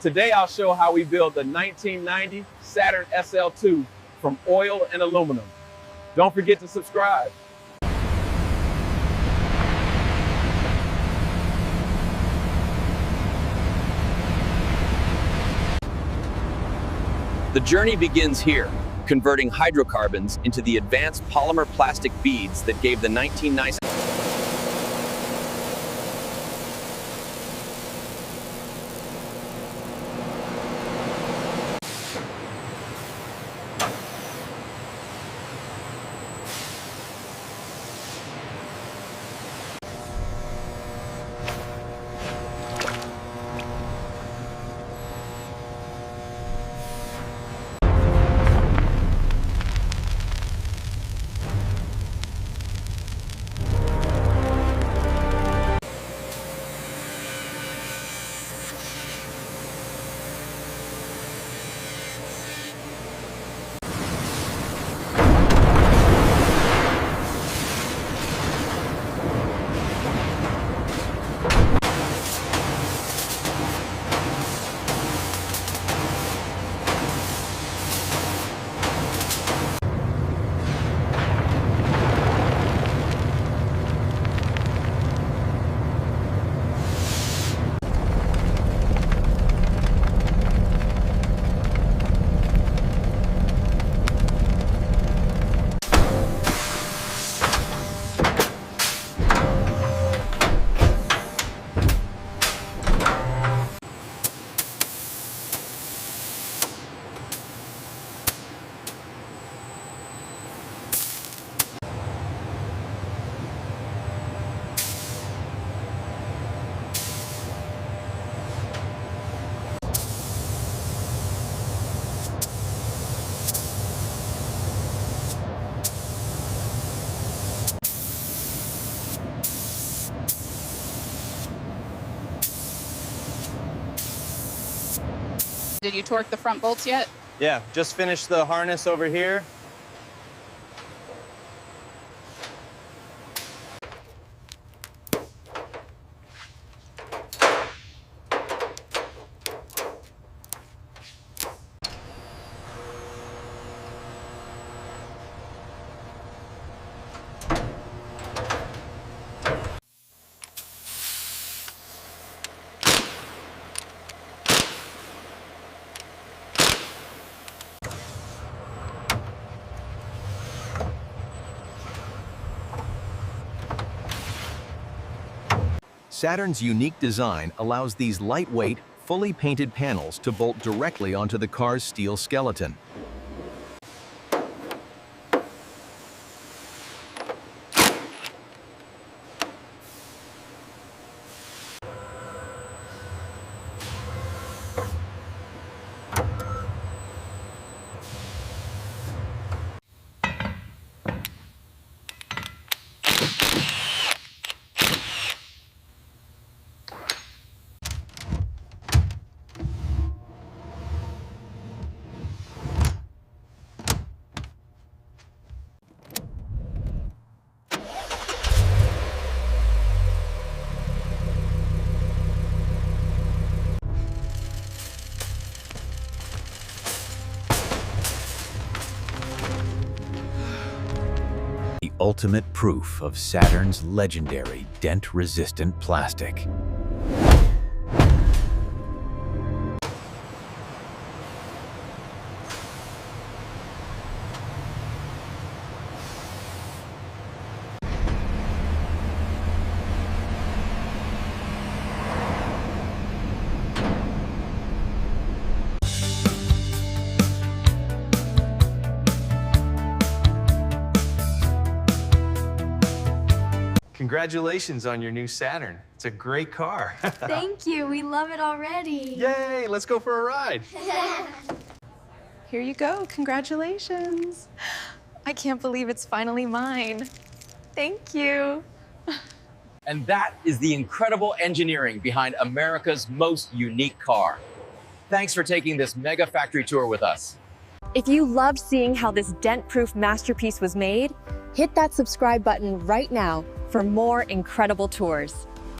Today I'll show how we build the 1990 Saturn SL2 from oil and aluminum. Don't forget to subscribe. The journey begins here, converting hydrocarbons into the advanced polymer plastic beads that gave the 1990s. Did you torque the front bolts yet? Yeah, just finished the harness over here. Saturn's unique design allows these lightweight, fully painted panels to bolt directly onto the car's steel skeleton. The ultimate proof of Saturn's legendary dent-resistant plastic. Congratulations on your new Saturn. It's a great car. Thank you. We love it already. Yay, let's go for a ride. Here you go. Congratulations. I can't believe it's finally mine. Thank you. And that is the incredible engineering behind America's most unique car. Thanks for taking this mega factory tour with us. If you loved seeing how this dent-proof masterpiece was made, hit that subscribe button right now for more incredible tours.